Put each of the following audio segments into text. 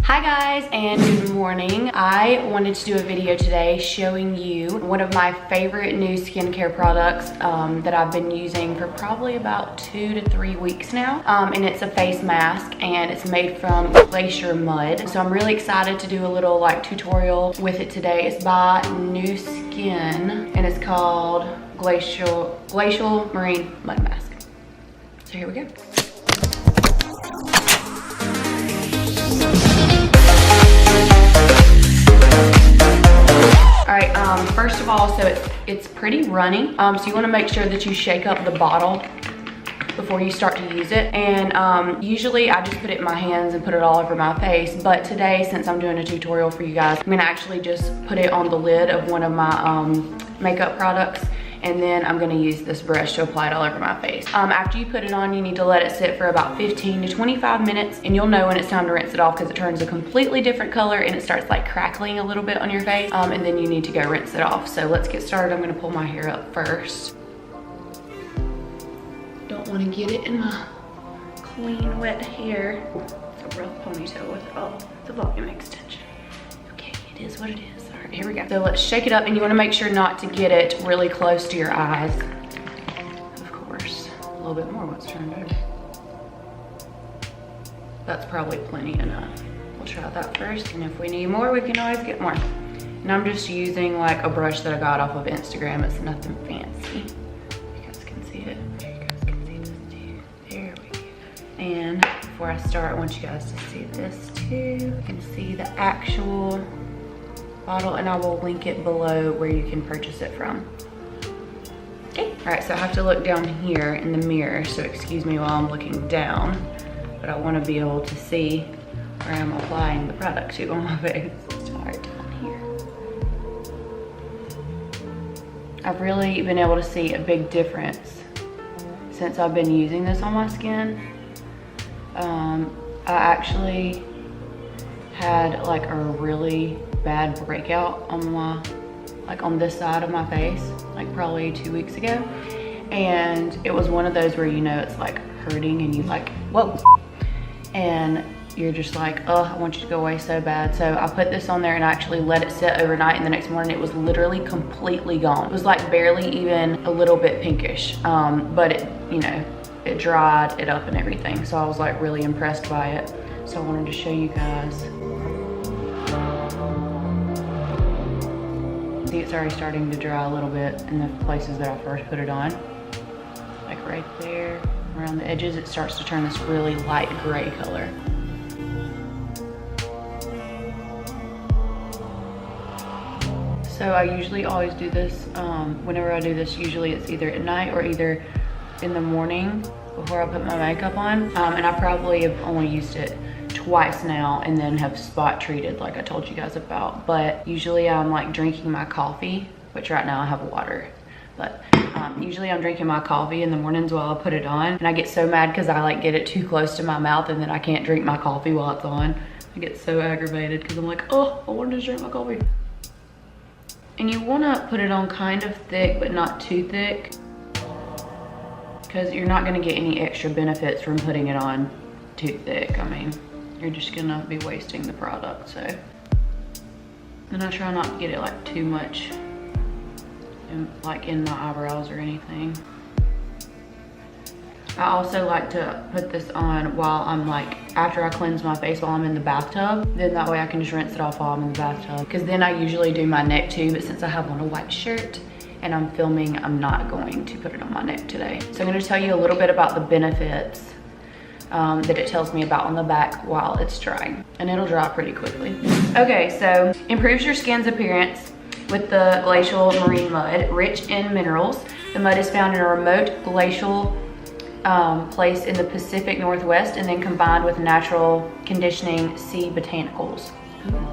Hi guys and good morning. I wanted to do a video today showing you one of my favorite new skincare products that I've been using for probably about 2 to 3 weeks now. And it's a face mask and it's made from Glacial Mud. So I'm really excited to do a little tutorial with it today. It's by New Skin and it's called Glacial Marine Mud Mask. So here we go. Alright, first of all, so it's pretty runny. So you want to make sure that you shake up the bottle before you start to use it. And usually I just put it in my hands and put it all over my face. But today, since I'm doing a tutorial for you guys, I'm going to actually just put it on the lid of one of my makeup products. And then I'm gonna use this brush to apply it all over my face. After you put it on, you need to let it sit for about 15 to 25 minutes, and you'll know when it's time to rinse it off because it turns a completely different color and it starts crackling a little bit on your face. And then you need to go rinse it off. So let's get started. I'm gonna pull my hair up first. Don't wanna get it in my clean, wet hair. It's a rough ponytail with it. Oh, it's a volume extension. Okay, it is what it is. All right, here we go. So let's shake it up, and you want to make sure not to get it really close to your eyes. Of course, a little bit more once turned over. That's probably plenty enough. We'll try that first, and if we need more, we can always get more. And I'm just using a brush that I got off of Instagram. It's nothing fancy. You guys can see it. There you guys can see this too. There we go. And before I start, I want you guys to see this too. You can see the actual bottle, and I will link it below where you can purchase it from. Okay, all right, so I have to look down here in the mirror, so excuse me while I'm looking down, but I want to be able to see where I'm applying the product to on my face. Start down here. I've really been able to see a big difference since I've been using this on my skin. I actually had a really bad breakout on my on this side of my face probably 2 weeks ago, and it was one of those where it's hurting and you whoa, and you're just oh, I want you to go away so bad. So I put this on there and I actually let it sit overnight, and the next morning it was literally completely gone. It was barely even a little bit pinkish, but it it dried it up and everything. So I was really impressed by it. So I wanted to show you guys. See, it's already starting to dry a little bit in the places that I first put it on. Right there, around the edges, it starts to turn this really light gray color. So I usually always do this, whenever I do this, usually it's either at night or either in the morning before I put my makeup on. And I probably have only used it twice now and then have spot treated like I told you guys about. But usually I'm drinking my coffee, which right now I have water, but usually I'm drinking my coffee in the mornings while I put it on, and I get so mad because I get it too close to my mouth and then I can't drink my coffee while it's on. I get so aggravated because I'm oh, I wanted to drink my coffee. And you want to put it on kind of thick but not too thick, because you're not going to get any extra benefits from putting it on too thick. I mean, you're just going to be wasting the product. So, and I try not to get it too much in my eyebrows or anything. I also like to put this on while I'm after I cleanse my face while I'm in the bathtub. Then that way I can just rinse it off while I'm in the bathtub. Because then I usually do my neck too, but since I have on a white shirt and I'm filming, I'm not going to put it on my neck today. So I'm going to tell you a little bit about the benefits that it tells me about on the back while it's drying. And it'll dry pretty quickly. Okay, so improves your skin's appearance with the Glacial Marine Mud, rich in minerals. The mud is found in a remote glacial place in the Pacific Northwest, and then combined with natural conditioning sea botanicals.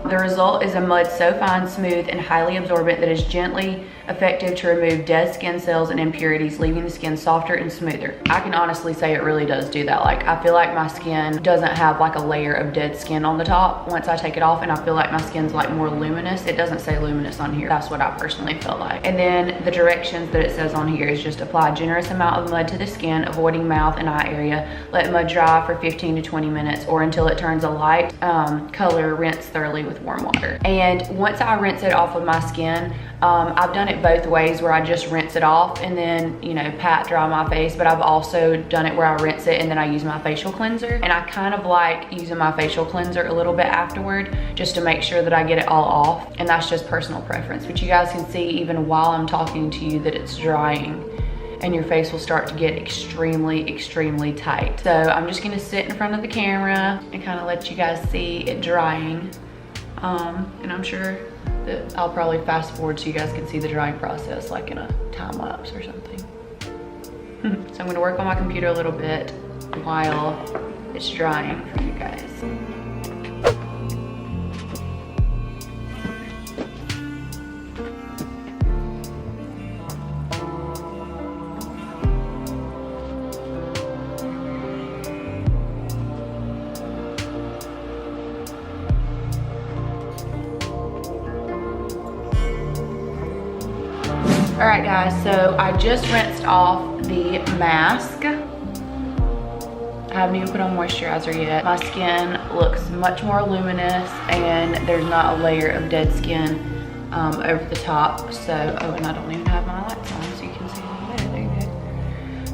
The result is a mud so fine, smooth, and highly absorbent that is gently effective to remove dead skin cells and impurities, leaving the skin softer and smoother. I can honestly say it really does do that. Like, I feel like my skin doesn't have like a layer of dead skin on the top once I take it off, and I feel like my skin's like more luminous. It doesn't say luminous on here. That's what I personally feel like. And then the directions that it says on here is just apply a generous amount of mud to the skin, avoiding mouth and eye area. Let mud dry for 15 to 20 minutes or until it turns a light color. Rinse thoroughly with warm water. And once I rinse it off of my skin, I've done it both ways, where I just rinse it off and then, you know, pat dry my face, but I've also done it where I rinse it and then I use my facial cleanser. And I kind of like using my facial cleanser a little bit afterward, just to make sure that I get it all off. And that's just personal preference, but you guys can see even while I'm talking to you that it's drying, and your face will start to get extremely, extremely tight. So I'm just gonna sit in front of the camera and kind of let you guys see it drying. And I'm sure that I'll probably fast forward so you guys can see the drying process, like in a time lapse or something. So I'm gonna work on my computer a little bit while it's drying for you guys. All right guys, so I just rinsed off the mask. I haven't even put on moisturizer yet. My skin looks much more luminous and there's not a layer of dead skin over the top. So, oh, and I don't even have my lights on so you can see a little better. There you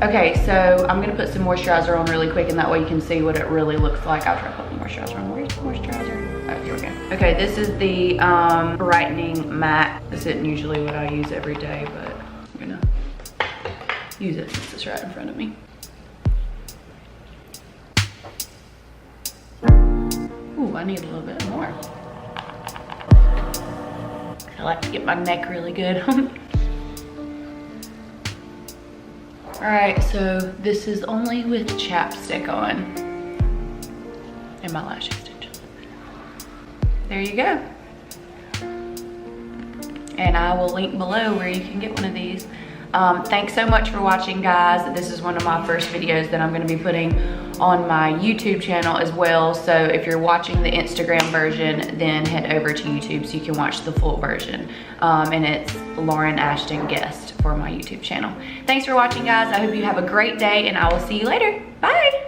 go. Okay, so I'm gonna put some moisturizer on really quick, and that way you can see what it really looks like after I put the moisturizer on. Where's the moisturizer? Oh, here we go. Okay, this is the brightening matte. This isn't usually what I use every day, but I'm gonna use it since it's right in front of me. Ooh, I need a little bit more. I like to get my neck really good. All right, so this is only with chapstick on and my lash extensions. There you go. And I will link below where you can get one of these. Thanks so much for watching, guys. This is one of my first videos that I'm gonna be putting on my YouTube channel as well. So if you're watching the Instagram version, then head over to YouTube so you can watch the full version. And it's Lauren Ashton Guest for my YouTube channel. Thanks for watching, guys. I hope you have a great day, and I will see you later. Bye.